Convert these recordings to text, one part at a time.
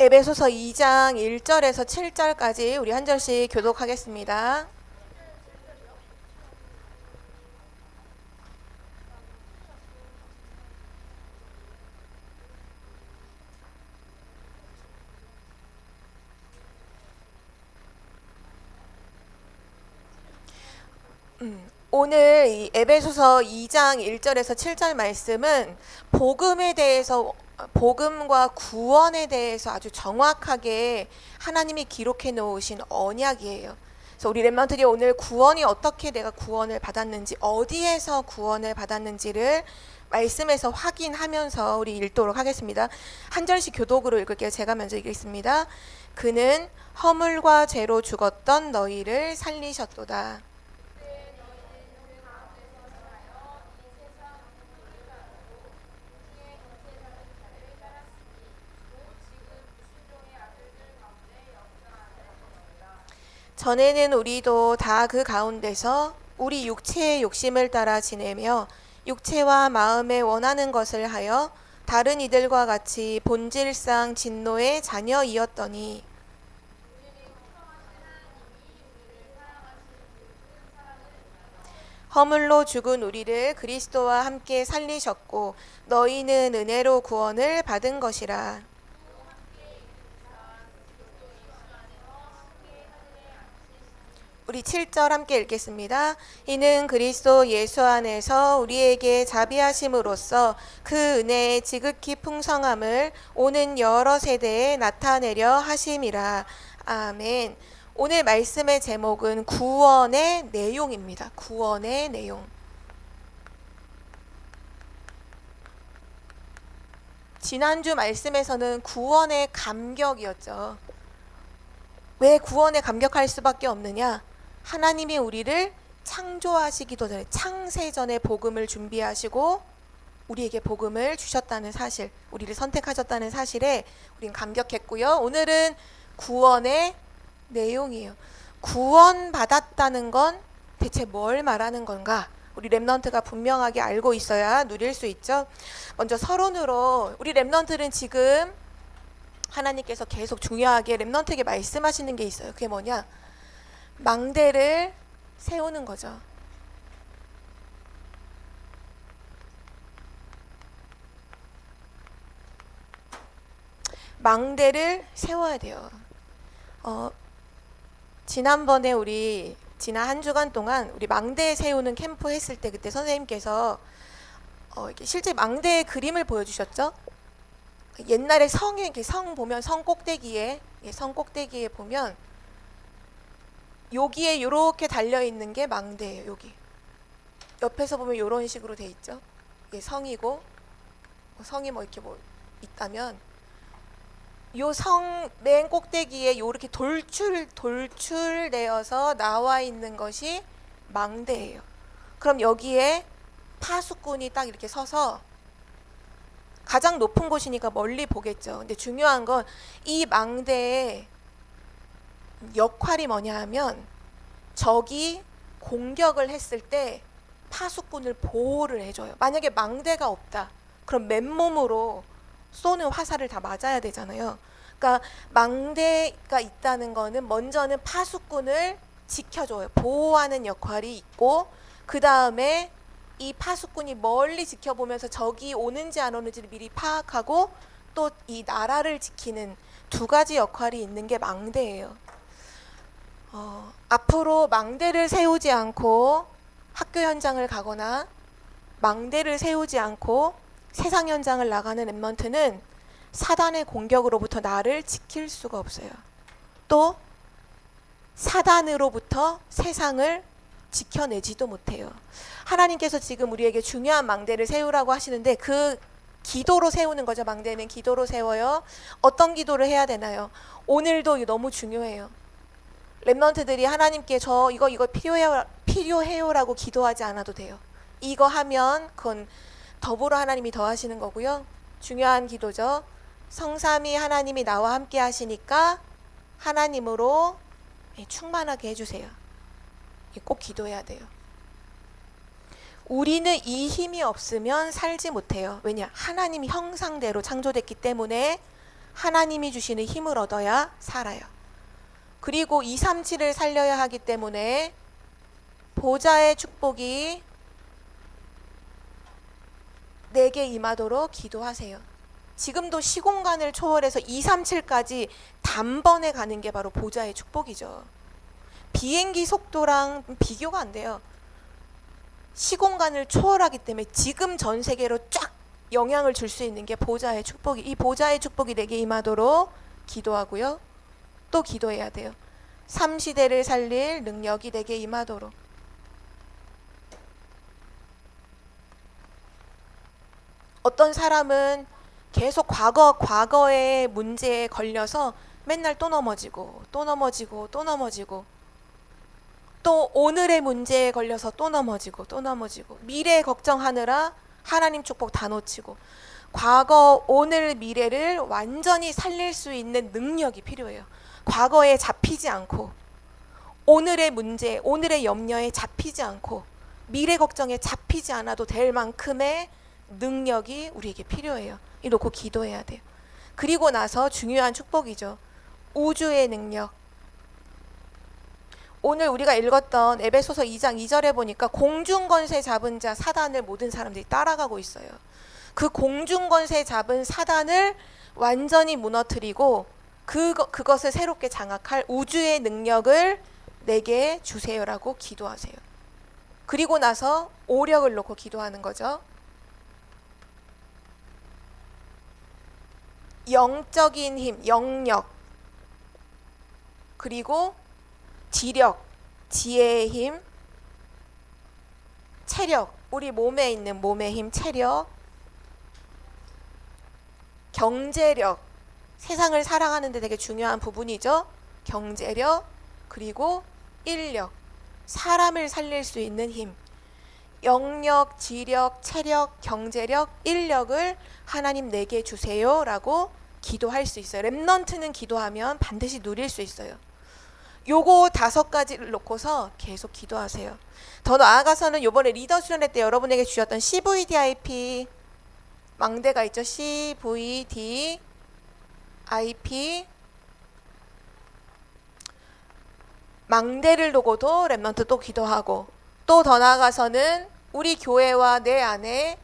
에베소서 2장 1절에서 7절까지 우리 한 절씩 교독하겠습니다. 오늘 이 에베소서 2장 1절에서 7절 말씀은 복음에 대해서, 복음과 구원에 대해서 아주 정확하게 하나님이 기록해 놓으신 언약이에요. 그래서 우리 렘넌트들이 오늘 구원이 어떻게 내가 구원을 받았는지, 어디에서 구원을 받았는지를 말씀에서 확인하면서 우리 읽도록 하겠습니다. 한 절씩 교독으로 읽을게요. 제가 먼저 읽겠습니다. 그는 허물과 죄로 죽었던 너희를 살리셨도다. 전에는 우리도 다 그 가운데서 우리 육체의 욕심을 따라 지내며 육체와 마음에 원하는 것을 하여 다른 이들과 같이 본질상 진노의 자녀이었더니 허물로 죽은 우리를 그리스도와 함께 살리셨고 너희는 은혜로 구원을 받은 것이라. 우리 7절 함께 읽겠습니다. 이는 그리스도 예수 안에서 우리에게 자비하심으로써 그 은혜의 지극히 풍성함을 오는 여러 세대에 나타내려 하심이라. 아멘. 오늘 말씀의 제목은 구원의 내용입니다. 구원의 내용. 지난주 말씀에서는 구원의 감격이었죠. 왜 구원에 감격할 수밖에 없느냐? 하나님이 우리를 창조하시기도 전에, 창세전에 복음을 준비하시고 우리에게 복음을 주셨다는 사실, 우리를 선택하셨다는 사실에 우린 감격했고요. 오늘은 구원의 내용이에요. 구원받았다는 건 대체 뭘 말하는 건가? 우리 렘넌트가 분명하게 알고 있어야 누릴 수 있죠. 먼저 서론으로 우리 렘넌트는 지금 하나님께서 계속 중요하게 렘넌트에게 말씀하시는 게 있어요. 그게 뭐냐? 망대를 세우는 거죠. 망대를 세워야 돼요. 지난번에 우리 지난 한 주간 동안 우리 망대 세우는 캠프 했을 때 그때 선생님께서 이렇게 실제 망대의 그림을 보여주셨죠. 옛날에 성에 이렇게 성 보면 성 꼭대기에 보면 여기에 이렇게 달려 있는 게 망대예요. 여기 옆에서 보면 이런 식으로 돼 있죠. 이게 성이고 성이 뭐 이렇게 뭐 있다면 요 성 맨 꼭대기에 요렇게 돌출되어서 나와 있는 것이 망대예요. 그럼 여기에 파수꾼이 딱 이렇게 서서 가장 높은 곳이니까 멀리 보겠죠. 근데 중요한 건 이 망대의 역할이 뭐냐 하면 적이 공격을 했을 때 파수꾼을 보호를 해줘요. 만약에 망대가 없다. 그럼 맨몸으로 쏘는 화살을 다 맞아야 되잖아요. 그러니까 망대가 있다는 거는 먼저는 파수꾼을 지켜줘요. 보호하는 역할이 있고 그 다음에 이 파수꾼이 멀리 지켜보면서 적이 오는지 안 오는지를 미리 파악하고 또 이 나라를 지키는 두 가지 역할이 있는 게 망대예요. 앞으로 망대를 세우지 않고 학교 현장을 가거나 망대를 세우지 않고 세상 현장을 나가는 렘넌트는 사단의 공격으로부터 나를 지킬 수가 없어요. 또 사단으로부터 세상을 지켜내지도 못해요. 하나님께서 지금 우리에게 중요한 망대를 세우라고 하시는데 그 기도로 세우는 거죠. 망대는 기도로 세워요. 어떤 기도를 해야 되나요? 오늘도 너무 중요해요. 렘넌트들이 하나님께 저 이거 필요해요라고 기도하지 않아도 돼요. 이거 하면 그건 더불어 하나님이 더하시는 거고요. 중요한 기도죠. 성삼위 하나님이 나와 함께 하시니까 하나님으로 충만하게 해주세요. 꼭 기도해야 돼요. 우리는 이 힘이 없으면 살지 못해요. 왜냐? 하나님 형상대로 창조됐기 때문에 하나님이 주시는 힘을 얻어야 살아요. 그리고 237을 살려야 하기 때문에 보좌의 축복이 내게 임하도록 기도하세요. 지금도 시공간을 초월해서 237까지 단번에 가는 게 바로 보좌의 축복이죠. 비행기 속도랑 비교가 안 돼요. 시공간을 초월하기 때문에 지금 전 세계로 쫙 영향을 줄 수 있는 게 보좌의 축복이, 이 보좌의 축복이 내게 임하도록 기도하고요. 또 기도해야 돼요. 3시대를 살릴 능력이 내게 임하도록. 어떤 사람은 계속 과거의 문제에 걸려서 맨날 또 넘어지고 또 넘어지고 또 넘어지고, 또 오늘의 문제에 걸려서 또 넘어지고 또 넘어지고, 미래 걱정하느라 하나님 축복 다 놓치고, 과거, 오늘, 미래를 완전히 살릴 수 있는 능력이 필요해요. 과거에 잡히지 않고, 오늘의 문제, 오늘의 염려에 잡히지 않고, 미래 걱정에 잡히지 않아도 될 만큼의 능력이 우리에게 필요해요. 이놓고 기도해야 돼요. 그리고 나서 중요한 축복이죠. 우주의 능력. 오늘 우리가 읽었던 에베소서 2장 2절에 보니까 공중권세 잡은 자 사단을 모든 사람들이 따라가고 있어요. 그 공중권세 잡은 사단을 완전히 무너뜨리고 그것을 새롭게 장악할 우주의 능력을 내게 주세요라고 기도하세요. 그리고 나서 오력을 놓고 기도하는 거죠. 영적인 힘, 영력, 그리고 지력, 지혜의 힘, 체력, 우리 몸에 있는 몸의 힘, 체력, 경제력, 세상을 살아가는 데 되게 중요한 부분이죠. 경제력, 그리고 인력, 사람을 살릴 수 있는 힘, 영력, 지력, 체력, 경제력, 인력을 하나님 내게 주세요 라고 기도할 수 있어요. 렘넌트는 기도하면 반드시 누릴 수 있어요. 요거 5가지를 놓고서 계속 기도하세요. 더 나아가서는 요번에 리더 수련회 때 여러분에게 주셨던 CVDIP 망대가 있죠. CVDIP 망대를 두고도 렘넌트 또 기도하고, 또 더 나아가서는 우리 교회와 내 안에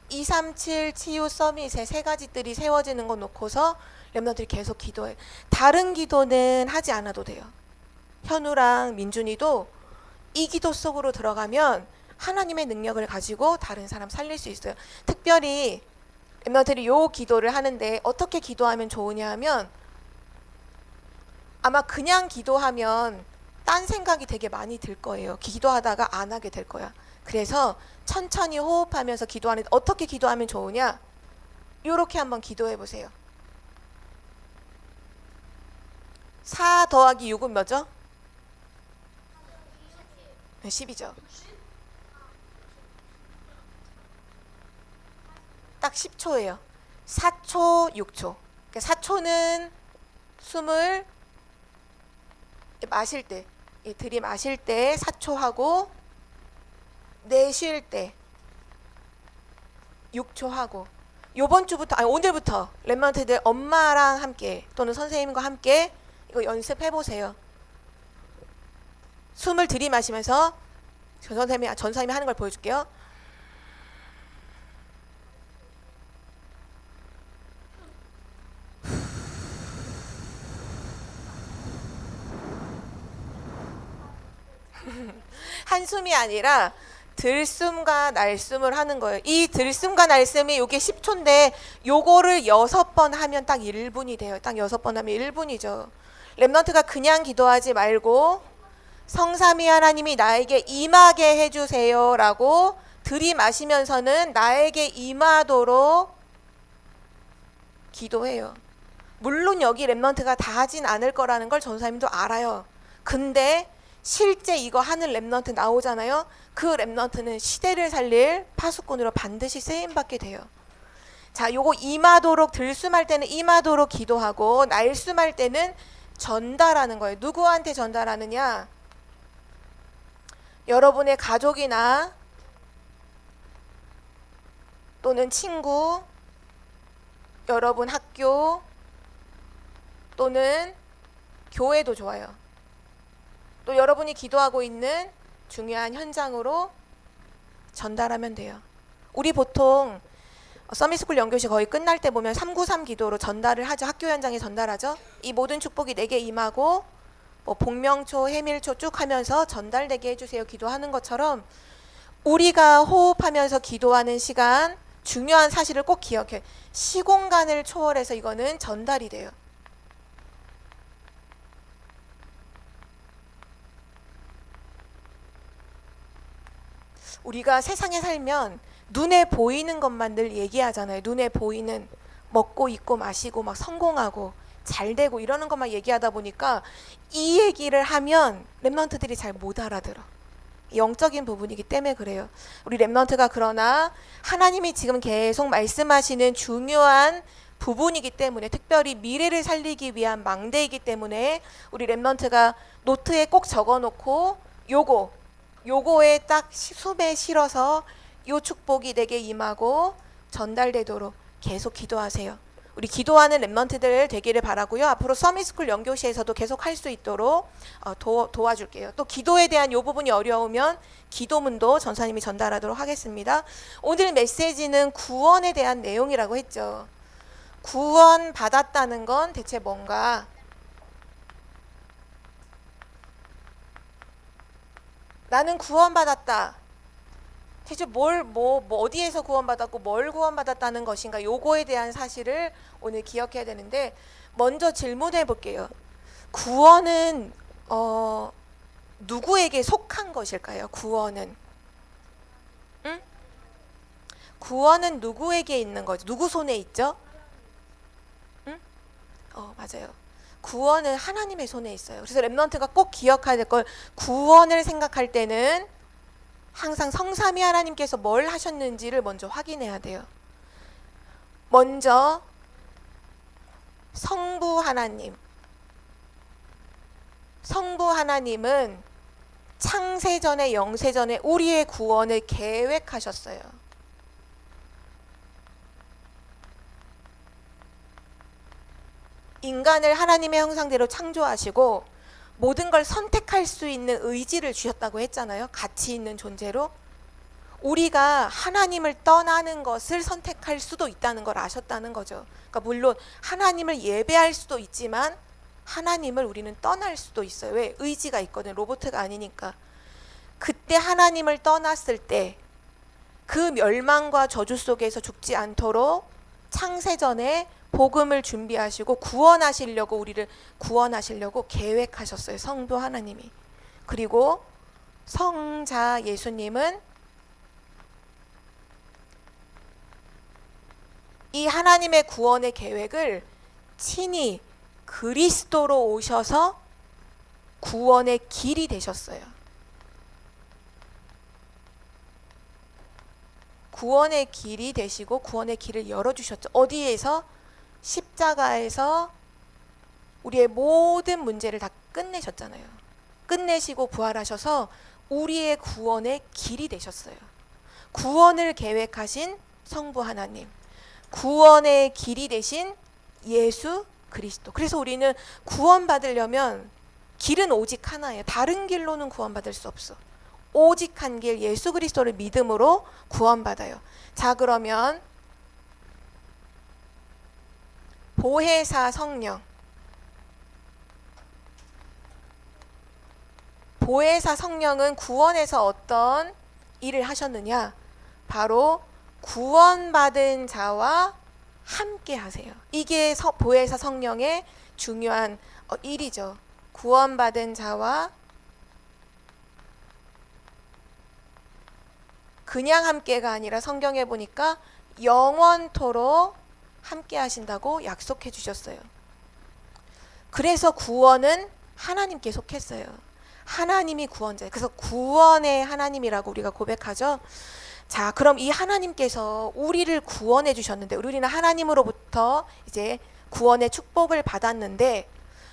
237 치유 서밋의 3가지들이 세워지는 거 놓고서 렘넌트들이 계속 기도해요. 다른 기도는 하지 않아도 돼요. 현우랑 민준이도 이 기도 속으로 들어가면 하나님의 능력을 가지고 다른 사람 살릴 수 있어요. 특별히 렘넌트들이 요 기도를 하는데 어떻게 기도하면 좋으냐 하면, 아마 그냥 기도하면 딴 생각이 되게 많이 들 거예요. 기도하다가 안 하게 될 거야. 그래서 천천히 호흡하면서 기도하는데 어떻게 기도하면 좋으냐? 요렇게 한번 기도해 보세요. 4 더하기 6은 뭐죠? 10이죠. 딱 10초예요. 4초, 6초. 그러니까 4초는 숨을 마실 때, 들이마실 때 4초 하고, 내쉴 때 6초 하고, 요번 주부터, 아니 오늘부터 렘넌트들 엄마랑 함께 또는 선생님과 함께 이거 연습해 보세요. 숨을 들이마시면서 전 선생님이 하는 걸 보여줄게요. 한숨이 아니라 들숨과 날숨을 하는 거예요. 이 들숨과 날숨이 요게 10초인데 요거를 6번 하면 딱 1분이 돼요. 딱 6번 하면 1분이죠. 렘넌트가 그냥 기도하지 말고 성삼위 하나님이 나에게 임하게 해주세요 라고 들이마시면서는 나에게 임하도록 기도해요. 물론 여기 렘넌트가 다 하진 않을 거라는 걸 전사님도 알아요. 근데 실제 이거 하는 렘넌트 나오잖아요. 그 렘넌트는 시대를 살릴 파수꾼으로 반드시 쓰임받게 돼요. 자, 요거 임하도록, 들숨할 때는 임하도록 기도하고, 날숨할 때는 전달하는 거예요. 누구한테 전달하느냐? 여러분의 가족이나 또는 친구, 여러분 학교, 또는 교회도 좋아요. 또 여러분이 기도하고 있는 중요한 현장으로 전달하면 돼요. 우리 보통 서밋스쿨 영교시 거의 끝날 때 보면 393 기도로 전달을 하죠. 학교 현장에 전달하죠. 이 모든 축복이 내게 임하고 뭐 복명초, 해밀초 쭉 하면서 전달되게 해주세요 기도하는 것처럼 우리가 호흡하면서 기도하는 시간 중요한 사실을 꼭 기억해. 시공간을 초월해서 이거는 전달이 돼요. 우리가 세상에 살면 눈에 보이는 것만 늘 얘기하잖아요. 눈에 보이는 먹고 입고 마시고 막 성공하고 잘 되고 이러는 것만 얘기하다 보니까 이 얘기를 하면 랩런트들이 잘 못 알아들어. 영적인 부분이기 때문에 그래요. 우리 랩런트가 그러나 하나님이 지금 계속 말씀하시는 중요한 부분이기 때문에 특별히 미래를 살리기 위한 망대이기 때문에 우리 랩런트가 노트에 꼭 적어놓고 요거에 딱 숨에 실어서 요 축복이 내게 임하고 전달되도록 계속 기도하세요. 우리 기도하는 랩런트들 되기를 바라고요. 앞으로 서밋스쿨 영교시에서도 계속 할 수 있도록 도와줄게요. 또 기도에 대한 요 부분이 어려우면 기도문도 전사님이 전달하도록 하겠습니다. 오늘 메시지는 구원에 대한 내용이라고 했죠. 구원 받았다는 건 대체 뭔가? 나는 구원받았다. 대체 어디에서 구원받았고 뭘 구원받았다는 것인가? 요거에 대한 사실을 오늘 기억해야 되는데 먼저 질문해 볼게요. 구원은 누구에게 속한 것일까요? 구원은? 응? 구원은 누구에게 있는 거죠? 누구 손에 있죠? 응? 맞아요. 구원은 하나님의 손에 있어요. 그래서 랩런트가 꼭 기억해야 될 걸 구원을 생각할 때는 항상 성삼위 하나님께서 뭘 하셨는지를 먼저 확인해야 돼요. 먼저 성부 하나님은 창세전에 영세전에 우리의 구원을 계획하셨어요. 인간을 하나님의 형상대로 창조하시고 모든 걸 선택할 수 있는 의지를 주셨다고 했잖아요. 가치 있는 존재로. 우리가 하나님을 떠나는 것을 선택할 수도 있다는 걸 아셨다는 거죠. 그러니까 물론 하나님을 예배할 수도 있지만 하나님을 우리는 떠날 수도 있어요. 왜? 의지가 있거든. 로봇가 아니니까. 그때 하나님을 떠났을 때 그 멸망과 저주 속에서 죽지 않도록 창세전에 복음을 준비하시고 구원하시려고 우리를 구원하시려고 계획하셨어요. 성부 하나님이. 그리고 성자 예수님은 이 하나님의 구원의 계획을 친히 그리스도로 오셔서 구원의 길이 되셨어요. 구원의 길이 되시고 구원의 길을 열어주셨죠. 어디에서? 십자가에서 우리의 모든 문제를 다 끝내셨잖아요. 끝내시고 부활하셔서 우리의 구원의 길이 되셨어요. 구원을 계획하신 성부 하나님, 구원의 길이 되신 예수 그리스도. 그래서 우리는 구원받으려면 길은 오직 하나예요. 다른 길로는 구원받을 수 없어. 오직 한 길 예수 그리스도를 믿음으로 구원받아요. 자, 그러면 보혜사 성령. 보혜사 성령은 구원에서 어떤 일을 하셨느냐? 바로 구원받은 자와 함께 하세요. 이게 보혜사 성령의 중요한 일이죠. 구원받은 자와 그냥 함께가 아니라 성경에 보니까 영원토록 함께 하신다고 약속해 주셨어요. 그래서 구원은 하나님께 속했어요. 하나님이 구원자예요. 그래서 구원의 하나님이라고 우리가 고백하죠. 자, 그럼 이 하나님께서 우리를 구원해 주셨는데 우리는 하나님으로부터 이제 구원의 축복을 받았는데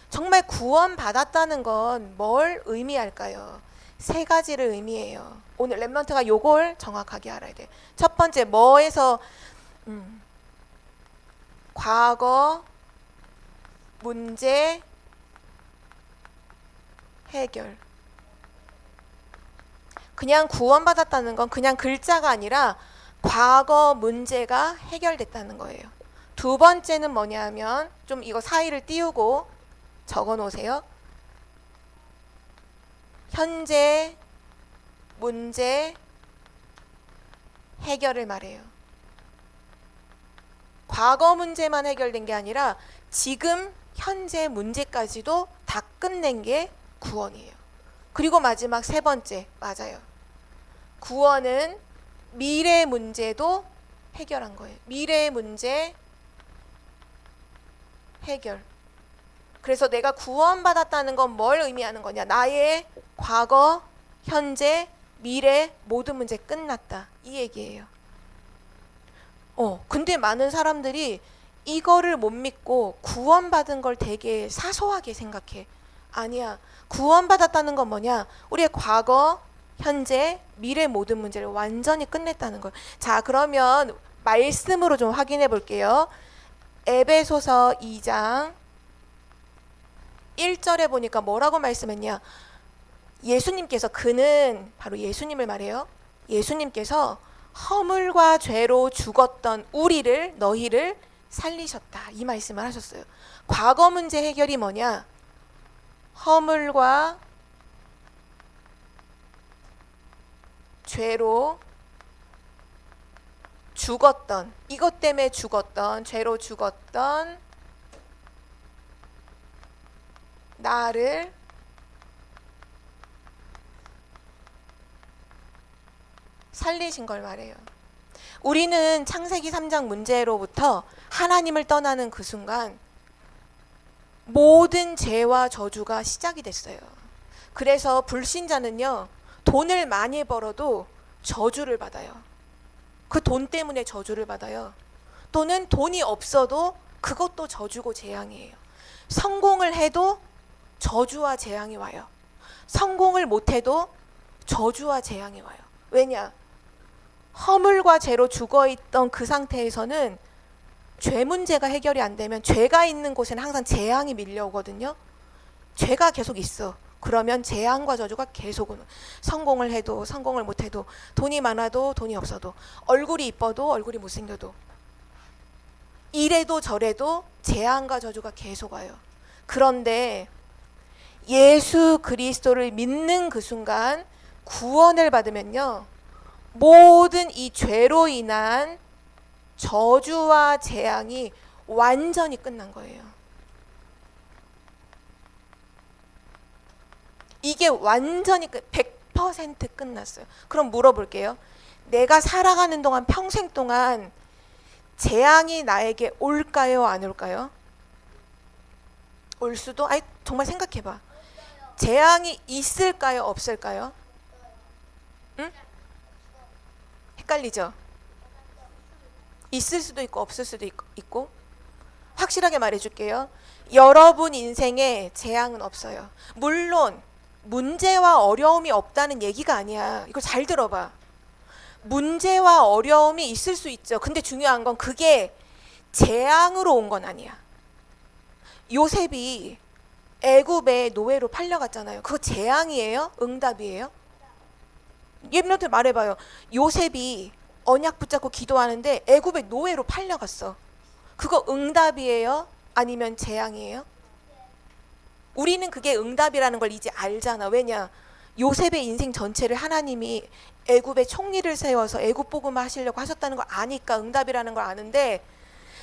정말 구원 받았다는 건 뭘 의미할까요? 세 가지를 의미해요. 오늘 랩런트가 요걸 정확하게 알아야 돼. 첫 번째, 뭐에서 과거, 문제 해결. 그냥 구원받았다는 건 그냥 글자가 아니라 과거 문제가 해결됐다는 거예요. 두 번째는 뭐냐면 좀 이거 사이를 띄우고 적어 놓으세요. 현재 문제 해결을 말해요. 과거 문제만 해결된 게 아니라 지금 현재 문제까지도 다 끝낸 게 구원이에요. 그리고 마지막 세 번째, 맞아요. 구원은 미래 문제도 해결한 거예요. 미래 문제 해결. 그래서 내가 구원받았다는 건 뭘 의미하는 거냐? 나의 과거, 현재, 미래 모든 문제 끝났다. 이 얘기예요. 근데 많은 사람들이 이거를 못 믿고 구원받은 걸 되게 사소하게 생각해. 아니야. 구원받았다는 건 뭐냐? 우리의 과거, 현재, 미래 모든 문제를 완전히 끝냈다는 거예요. 자, 그러면 말씀으로 좀 확인해 볼게요. 에베소서 2장 1절에 보니까 뭐라고 말씀했냐? 예수님께서, 그는 바로 예수님을 말해요. 예수님께서 허물과 죄로 죽었던 우리를, 너희를 살리셨다. 이 말씀을 하셨어요. 과거 문제 해결이 뭐냐? 허물과 죄로 죽었던, 이것 때문에 죽었던, 죄로 죽었던 나를 살리신 걸 말해요. 우리는 창세기 3장 문제로부터 하나님을 떠나는 그 순간 모든 죄와 저주가 시작이 됐어요. 그래서 불신자는요, 돈을 많이 벌어도 저주를 받아요. 그 돈 때문에 저주를 받아요. 또는 돈이 없어도 그것도 저주고 재앙이에요. 성공을 해도 저주와 재앙이 와요. 성공을 못해도 저주와 재앙이 와요. 왜냐? 허물과 죄로 죽어있던 그 상태에서는 죄 문제가 해결이 안 되면 죄가 있는 곳에는 항상 재앙이 밀려오거든요. 죄가 계속 있어. 그러면 재앙과 저주가 계속 오는. 성공을 해도 성공을 못해도, 돈이 많아도 돈이 없어도, 얼굴이 이뻐도 얼굴이 못생겨도, 이래도 저래도 재앙과 저주가 계속 와요. 그런데 예수 그리스도를 믿는 그 순간 구원을 받으면요, 모든 이 죄로 인한 저주와 재앙이 완전히 끝난 거예요. 이게 완전히 100% 끝났어요. 그럼 물어볼게요. 내가 살아가는 동안, 평생 동안 재앙이 나에게 올까요, 안 올까요? 올 수도? 아니, 정말 생각해봐. 재앙이 있을까요, 없을까요? 응? 헷갈리죠? 있을 수도 있고 없을 수도 있고. 확실하게 말해줄게요. 여러분 인생에 재앙은 없어요. 물론 문제와 어려움이 없다는 얘기가 아니야. 이거 잘 들어봐. 문제와 어려움이 있을 수 있죠. 근데 중요한 건 그게 재앙으로 온 건 아니야. 요셉이 애굽의 노예로 팔려갔잖아요. 그거 재앙이에요? 응답이에요? 얘네한테 말해봐요. 요셉이 언약 붙잡고 기도하는데 애굽의 노예로 팔려갔어. 그거 응답이에요? 아니면 재앙이에요? 우리는 그게 응답이라는 걸 이제 알잖아. 왜냐? 요셉의 인생 전체를 하나님이 애굽의 총리를 세워서 애굽 복음을 하시려고 하셨다는 걸 아니까 응답이라는 걸 아는데,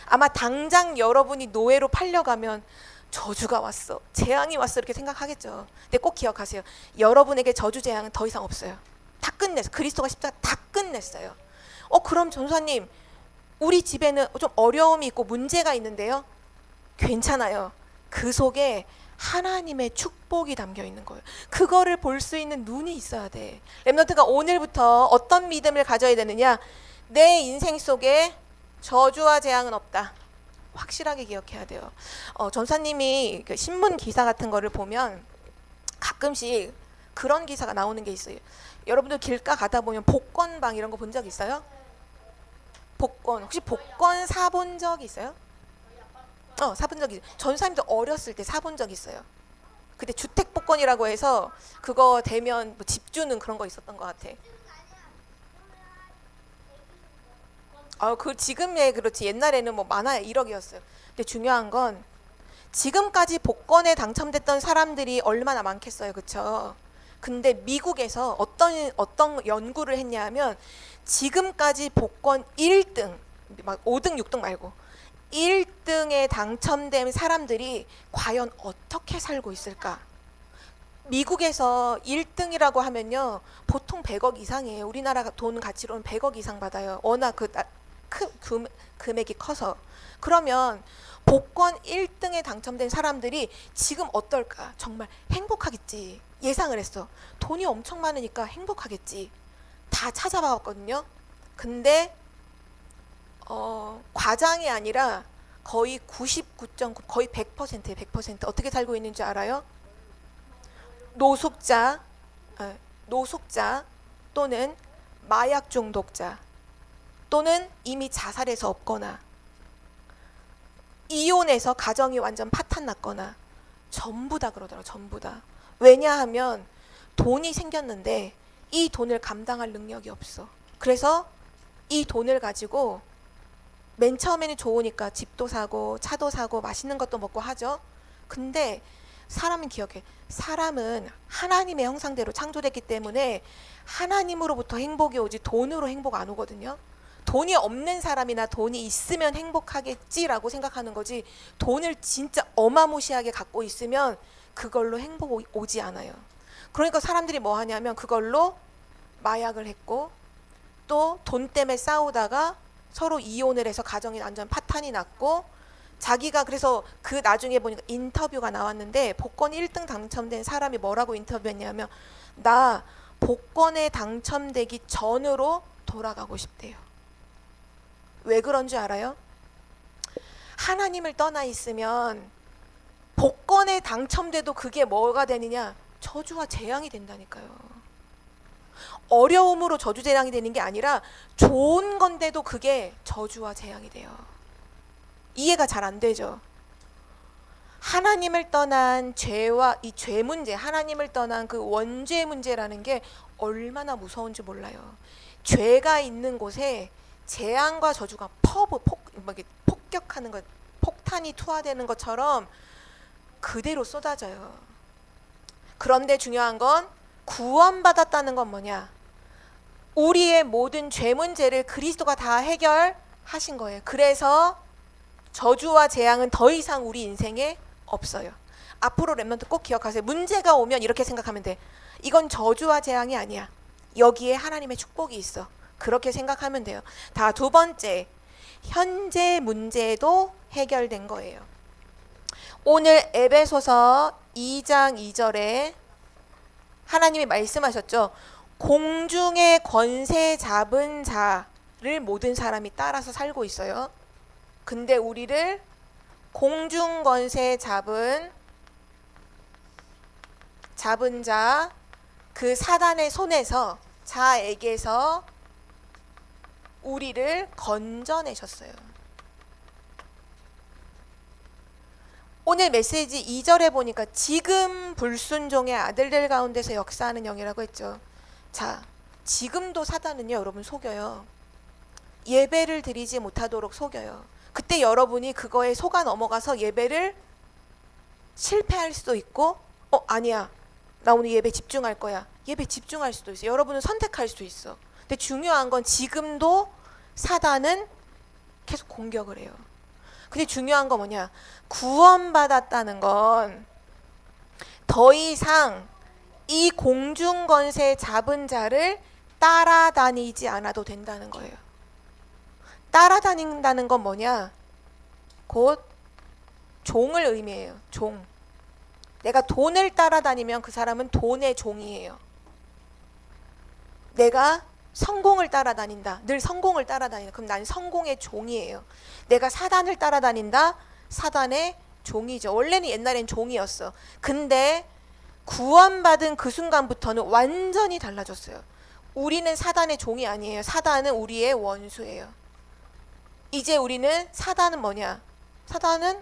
아마 당장 여러분이 노예로 팔려가면 저주가 왔어, 재앙이 왔어, 이렇게 생각하겠죠. 근데 꼭 기억하세요. 여러분에게 저주 재앙은 더 이상 없어요. 다 끝냈어. 그리스도가 십자가 다 끝냈어요. 그럼 전사님, 우리 집에는 좀 어려움이 있고 문제가 있는데요. 괜찮아요. 그 속에 하나님의 축복이 담겨 있는 거예요. 그거를 볼 수 있는 눈이 있어야 돼. 렘넌트가 오늘부터 어떤 믿음을 가져야 되느냐? 내 인생 속에 저주와 재앙은 없다. 확실하게 기억해야 돼요. 전사님이 그 신문 기사 같은 거를 보면 가끔씩 그런 기사가 나오는 게 있어요. 여러분들 길가 가다 보면 복권방 이런 거 본 적 있어요? 복권, 혹시 복권 사본 적 있어요? 사본 적이, 전사님도 어렸을 때 사본 적 있어요. 그때 주택 복권이라고 해서 그거 되면 뭐 집 주는 그런 거 있었던 것 같아. 그 지금에 그렇지, 옛날에는 뭐 많아야 1억이었어요. 근데 중요한 건 지금까지 복권에 당첨됐던 사람들이 얼마나 많겠어요, 그쵸? 근데 미국에서 어떤 연구를 했냐면 지금까지 복권 1등, 막 5등, 6등 말고 1등에 당첨된 사람들이 과연 어떻게 살고 있을까? 미국에서 1등이라고 하면요, 보통 100억 이상이에요. 우리나라 돈 가치로는 100억 이상 받아요. 워낙 금액이 커서. 그러면 복권 1등에 당첨된 사람들이 지금 어떨까? 정말 행복하겠지. 예상을 했어. 돈이 엄청 많으니까 행복하겠지. 다 찾아봤거든요. 근데 과장이 아니라 거의 99.9, 거의 100%예요. 100%. 어떻게 살고 있는지 알아요? 노숙자, 노숙자 또는 마약 중독자 또는 이미 자살해서 없거나 이혼해서 가정이 완전 파탄났거나 전부 다 그러더라고요. 전부 다. 왜냐하면 돈이 생겼는데 이 돈을 감당할 능력이 없어. 그래서 이 돈을 가지고 맨 처음에는 좋으니까 집도 사고 차도 사고 맛있는 것도 먹고 하죠. 근데 사람은 기억해. 사람은 하나님의 형상대로 창조됐기 때문에 하나님으로부터 행복이 오지 돈으로 행복 안 오거든요. 돈이 없는 사람이나 돈이 있으면 행복하겠지라고 생각하는 거지, 돈을 진짜 어마무시하게 갖고 있으면 그걸로 행복 오지 않아요. 그러니까 사람들이 뭐 하냐면 그걸로 마약을 했고 또 돈 때문에 싸우다가 서로 이혼을 해서 가정이 완전 파탄이 났고, 자기가 그래서 그 나중에 보니까 인터뷰가 나왔는데 복권 1등 당첨된 사람이 뭐라고 인터뷰했냐면 나 복권에 당첨되기 전으로 돌아가고 싶대요. 왜 그런 줄 알아요? 하나님을 떠나 있으면 복권에 당첨돼도 그게 뭐가 되느냐? 저주와 재앙이 된다니까요. 어려움으로 저주 재앙이 되는 게 아니라 좋은 건데도 그게 저주와 재앙이 돼요. 이해가 잘 안 되죠? 하나님을 떠난 죄와 이 죄 문제, 하나님을 떠난 그 원죄 문제라는 게 얼마나 무서운지 몰라요. 죄가 있는 곳에 재앙과 저주가 폭격하는 것, 폭탄이 투하되는 것처럼 그대로 쏟아져요. 그런데 중요한 건 구원받았다는 건 뭐냐? 우리의 모든 죄 문제를 그리스도가 다 해결하신 거예요. 그래서 저주와 재앙은 더 이상 우리 인생에 없어요. 앞으로 렘넌트 꼭 기억하세요. 문제가 오면 이렇게 생각하면 돼. 이건 저주와 재앙이 아니야. 여기에 하나님의 축복이 있어. 그렇게 생각하면 돼요. 다 두 번째, 현재 문제도 해결된 거예요. 오늘 에베소서 2장 2절에 하나님이 말씀하셨죠. 공중의 권세 잡은 자를 모든 사람이 따라서 살고 있어요. 근데 우리를 공중 권세 잡은 자, 그 사단의 손에서, 자에게서 우리를 건져내셨어요. 오늘 메시지 2절에 보니까 지금 불순종의 아들들 가운데서 역사하는 영이라고 했죠. 자, 지금도 사단은요, 여러분 속여요. 예배를 드리지 못하도록 속여요. 그때 여러분이 그거에 속아 넘어가서 예배를 실패할 수도 있고, 아니야, 나 오늘 예배 집중할 거야. 예배 집중할 수도 있어요. 여러분은 선택할 수도 있어. 근데 중요한 건 지금도 사단은 계속 공격을 해요. 근데 중요한 건 뭐냐? 구원받았다는 건 더 이상 이 공중권세 잡은 자를 따라다니지 않아도 된다는 거예요. 따라다닌다는 건 뭐냐? 곧 종을 의미해요. 종. 내가 돈을 따라다니면 그 사람은 돈의 종이에요. 내가 성공을 따라다닌다. 늘 성공을 따라다닌다. 그럼 난 성공의 종이에요. 내가 사단을 따라다닌다. 사단의 종이죠. 원래는 옛날엔 종이었어. 근데 구원받은 그 순간부터는 완전히 달라졌어요. 우리는 사단의 종이 아니에요. 사단은 우리의 원수예요. 이제 우리는, 사단은 뭐냐? 사단은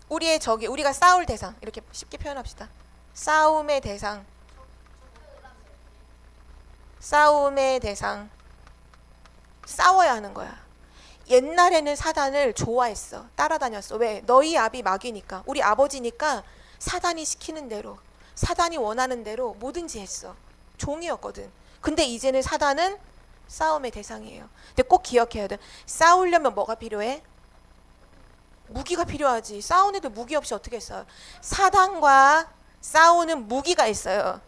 우리의 적이, 우리가 싸울 대상, 이렇게 쉽게 표현합시다. 싸움의 대상, 싸움의 대상. 싸워야 하는 거야. 옛날에는 사단을 좋아했어. 따라다녔어. 왜? 너희 아비 마귀니까, 우리 아버지니까 사단이 시키는 대로, 사단이 원하는 대로 뭐든지 했어. 종이었거든. 근데 이제는 사단은 싸움의 대상이에요. 근데 꼭 기억해야 돼. 싸우려면 뭐가 필요해? 무기가 필요하지. 싸우는 애들 무기 없이 어떻게 싸워요? 사단과 싸우는 무기가 있어요.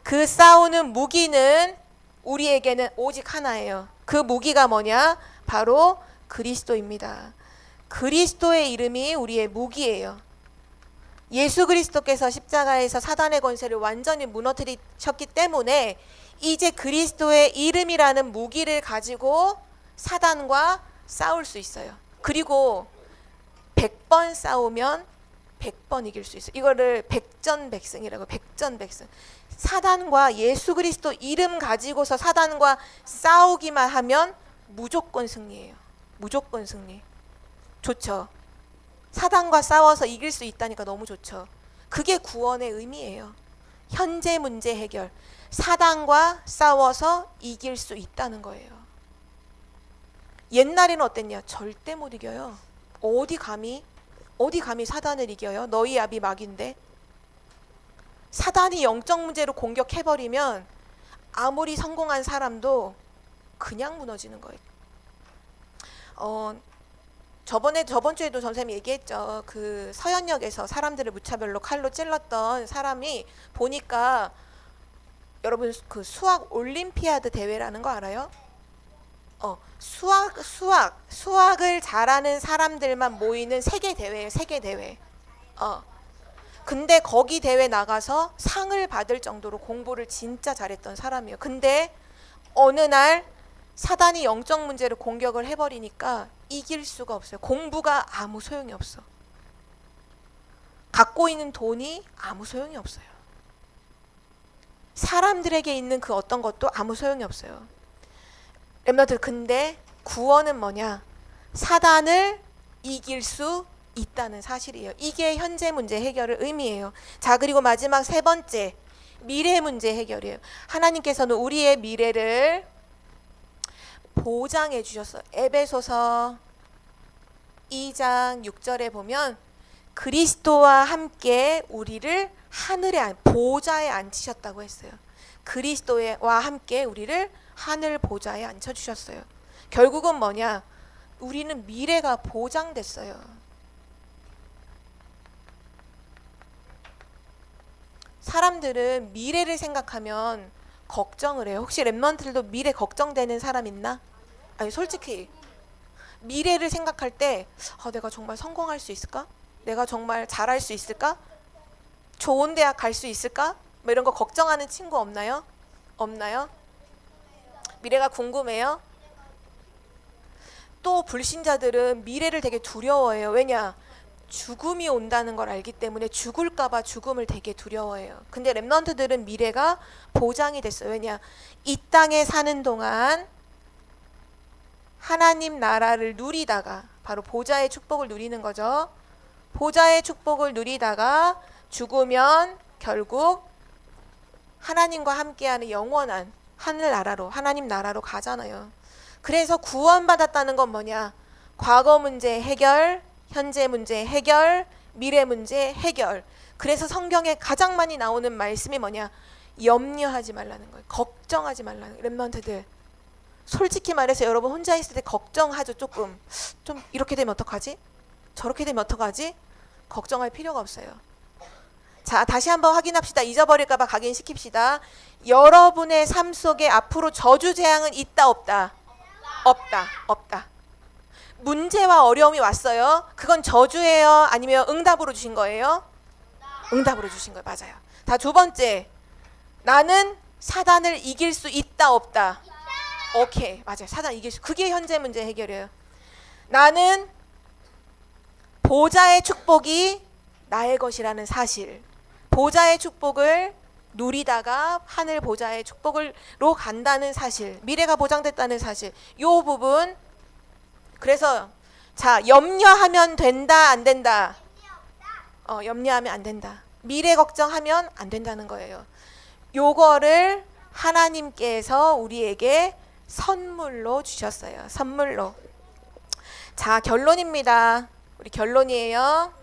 그 싸우는 무기는 우리에게는 오직 하나예요. 그 무기가 뭐냐? 바로 그리스도입니다. 그리스도의 이름이 우리의 무기예요. 예수 그리스도께서 십자가에서 사단의 권세를 완전히 무너뜨리셨기 때문에 이제 그리스도의 이름이라는 무기를 가지고 사단과 싸울 수 있어요. 그리고 100번 싸우면 100번 이길 수 있어요. 이거를 백전백승이라고. 백전백승. 사단과 예수 그리스도 이름 가지고서 사단과 싸우기만 하면 무조건 승리예요. 무조건 승리. 좋죠. 사단과 싸워서 이길 수 있다니까 너무 좋죠. 그게 구원의 의미예요. 현재 문제 해결. 사단과 싸워서 이길 수 있다는 거예요. 옛날에는 어땠냐? 절대 못 이겨요. 어디 감히 사단을 이겨요? 너희 아비 마귀인데. 사단이 영적 문제로 공격해버리면 아무리 성공한 사람도 그냥 무너지는 거예요. 저번 주에도 선생님이 얘기했죠. 그 서현역에서 사람들을 무차별로 칼로 찔렀던 사람이 보니까, 여러분 그 수학 올림피아드 대회라는 거 알아요? 수학을 잘하는 사람들만 모이는 세계 대회예요. 세계 대회. 근데 거기 대회 나가서 상을 받을 정도로 공부를 진짜 잘했던 사람이에요. 근데 어느 날 사단이 영적 문제를 공격을 해버리니까 이길 수가 없어요. 공부가 아무 소용이 없어. 갖고 있는 돈이 아무 소용이 없어요. 사람들에게 있는 그 어떤 것도 아무 소용이 없어요. 렘넌트, 근데 구원은 뭐냐? 사단을 이길 수 있다는 사실이에요. 이게 현재 문제 해결의 의미예요. 자, 그리고 마지막 세 번째, 미래 문제 해결이에요. 하나님께서는 우리의 미래를 보장해 주셨어요. 에베소서 2장 6절에 보면 그리스도와 함께 우리를 하늘의 보좌에 앉히셨다고 했어요. 그리스도와 함께 우리를 하늘 보좌에 앉혀주셨어요. 결국은 뭐냐? 우리는 미래가 보장됐어요. 사람들은 미래를 생각하면 걱정을 해요. 혹시 랩런트들도 미래 걱정되는 사람 있나? 아니, 솔직히 미래를 생각할 때 내가 정말 성공할 수 있을까? 내가 정말 잘할 수 있을까? 좋은 대학 갈 수 있을까? 뭐 이런 거 걱정하는 친구 없나요? 없나요? 미래가 궁금해요? 또 불신자들은 미래를 되게 두려워해요. 왜냐? 죽음이 온다는 걸 알기 때문에 죽을까봐 죽음을 되게 두려워해요. 근데 렘넌트들은 미래가 보장이 됐어요. 왜냐? 이 땅에 사는 동안 하나님 나라를 누리다가, 바로 보좌의 축복을 누리는 거죠. 보좌의 축복을 누리다가 죽으면 결국 하나님과 함께하는 영원한 하늘나라로, 하나님 나라로 가잖아요. 그래서 구원받았다는 건 뭐냐? 과거 문제 해결, 현재 문제 해결, 미래 문제 해결. 그래서 성경에 가장 많이 나오는 말씀이 뭐냐? 염려하지 말라는 거예요. 걱정하지 말라는 거예요. 렘넌트들, 솔직히 말해서 여러분 혼자 있을 때 걱정하죠. 좀 이렇게 되면 어떡하지? 저렇게 되면 어떡하지? 걱정할 필요가 없어요. 자, 다시 한번 확인합시다. 잊어버릴까 봐 각인시킵시다. 여러분의 삶 속에 앞으로 저주 재앙은 있다 없다? 없다. 없다. 문제와 어려움이 왔어요. 그건 저주예요? 아니면 응답으로 주신 거예요? 응답으로 주신 거예요. 맞아요. 다, 두 번째, 나는 사단을 이길 수 있다 없다? 오케이, 맞아요. 사단 이길 수, 그게 현재 문제 해결이에요. 나는 보좌의 축복이 나의 것이라는 사실, 보좌의 축복을 누리다가 하늘 보좌의 축복으로 간다는 사실, 미래가 보장됐다는 사실, 요 부분. 그래서 자, 염려하면 된다 안 된다? 염려하면 안 된다. 미래 걱정하면 안 된다는 거예요. 요거를 하나님께서 우리에게 선물로 주셨어요. 선물로. 자, 결론입니다. 우리 결론이에요.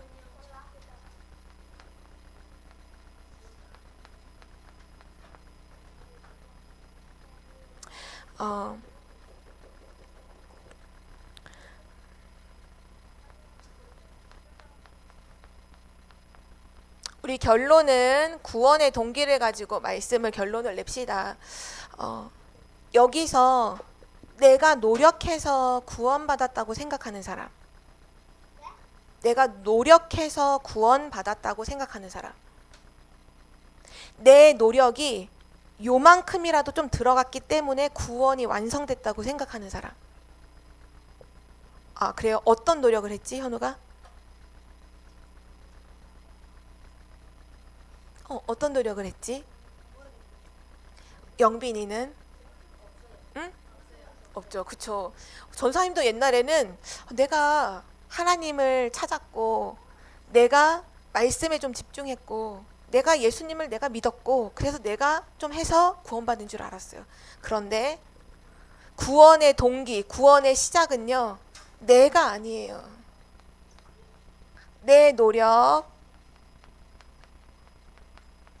우리 결론은 구원의 동기를 가지고 말씀을 결론을 냅시다. 여기서 내가 노력해서 구원받았다고 생각하는 사람, 내가 노력해서 구원받았다고 생각하는 사람, 내 노력이 요만큼이라도 좀 들어갔기 때문에 구원이 완성됐다고 생각하는 사람. 아, 그래요? 어떤 노력을 했지, 현우가? 어떤 노력을 했지? 영빈이는? 응? 없죠. 그쵸. 전사님도 옛날에는 내가 하나님을 찾았고, 내가 말씀에 좀 집중했고, 내가 예수님을 내가 믿었고, 그래서 내가 좀 해서 구원받은 줄 알았어요. 그런데 구원의 동기, 구원의 시작은요, 내가 아니에요. 내 노력,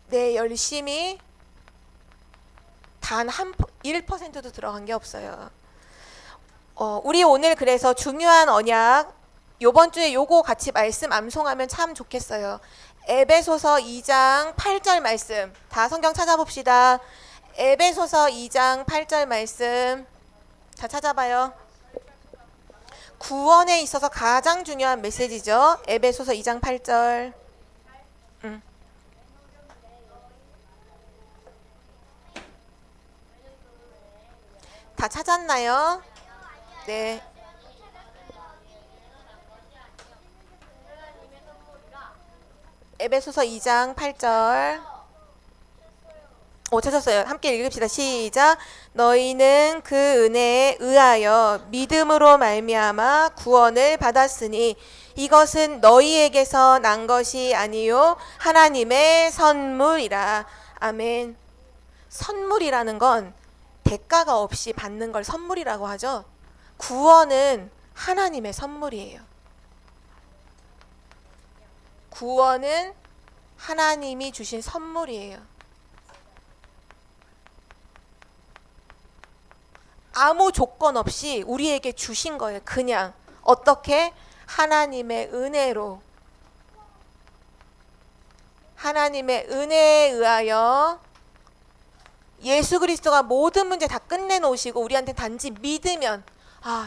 내 열심이 단 1%도 들어간 게 없어요. 우리 오늘 그래서 중요한 언약, 요번 주에 요거 같이 말씀 암송하면 참 좋겠어요. 에베소서 2장 8절 말씀. 다 성경 찾아봅시다. 에베소서 2장 8절 말씀. 다 찾아봐요. 구원에 있어서 가장 중요한 메시지죠. 에베소서 2장 8절. 다 찾았나요? 네. 에베소서 2장 8절. 찾았어요. 함께 읽읍시다. 시작. 너희는 그 은혜에 의하여 믿음으로 말미암아 구원을 받았으니 이것은 너희에게서 난 것이 아니요 하나님의 선물이라. 아멘. 선물이라는 건 대가가 없이 받는 걸 선물이라고 하죠. 구원은 하나님의 선물이에요. 구원은 하나님이 주신 선물이에요. 아무 조건 없이 우리에게 주신 거예요. 그냥 어떻게? 하나님의 은혜로. 하나님의 은혜에 의하여 예수 그리스도가 모든 문제 다 끝내놓으시고 우리한테 단지 믿으면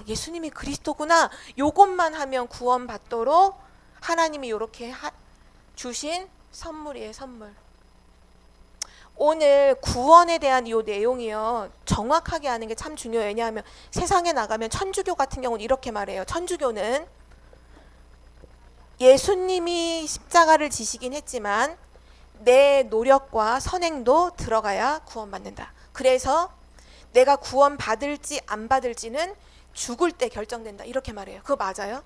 예수님이 그리스도구나 요것만 하면 구원받도록 하나님이 이렇게 주신 선물이에요. 선물. 오늘 구원에 대한 이 내용이요 정확하게 아는 게 참 중요해요. 왜냐하면 세상에 나가면 천주교 같은 경우는 이렇게 말해요. 천주교는 예수님이 십자가를 지시긴 했지만 내 노력과 선행도 들어가야 구원받는다. 그래서 내가 구원받을지 안 받을지는 죽을 때 결정된다. 이렇게 말해요. 그거 맞아요?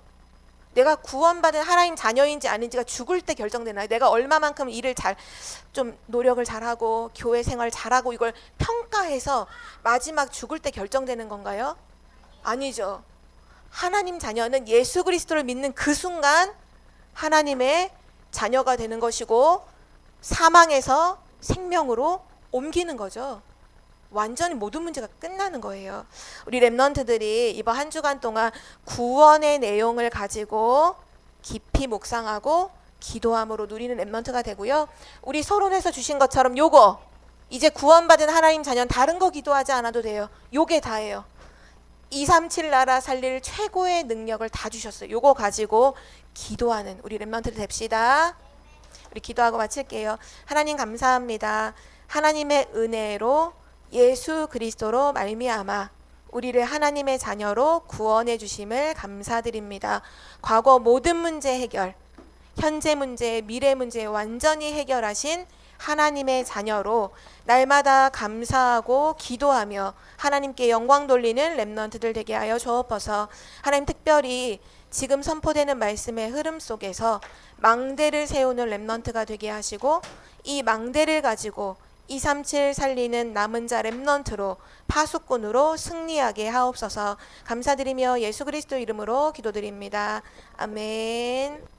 내가 구원받은 하나님 자녀인지 아닌지가 죽을 때 결정되나요? 내가 얼마만큼 일을 좀 노력을 잘하고 교회 생활 잘하고 이걸 평가해서 마지막 죽을 때 결정되는 건가요? 아니죠. 하나님 자녀는 예수 그리스도를 믿는 그 순간 하나님의 자녀가 되는 것이고 사망에서 생명으로 옮기는 거죠. 완전히 모든 문제가 끝나는 거예요. 우리 랩런트들이 이번 한 주간 동안 구원의 내용을 가지고 깊이 묵상하고 기도함으로 누리는 랩런트가 되고요. 우리 서론에서 주신 것처럼 요거 이제 구원받은 하나님 자녀는 다른 거 기도하지 않아도 돼요. 요게 다예요. 237 나라 살릴 최고의 능력을 다 주셨어요. 요거 가지고 기도하는 우리 랩런트들 됩시다. 우리 기도하고 마칠게요. 하나님 감사합니다. 하나님의 은혜로 예수 그리스도로 말미암아 우리를 하나님의 자녀로 구원해 주심을 감사드립니다. 과거 모든 문제 해결, 현재 문제, 미래 문제 완전히 해결하신 하나님의 자녀로 날마다 감사하고 기도하며 하나님께 영광 돌리는 랩런트들 되게 하여 주옵소서. 하나님 특별히 지금 선포되는 말씀의 흐름 속에서 망대를 세우는 렘넌트가 되게 하시고 이 망대를 가지고 237 살리는 남은 자 렘넌트로 파수꾼으로 승리하게 하옵소서. 감사드리며 예수 그리스도 이름으로 기도드립니다. 아멘.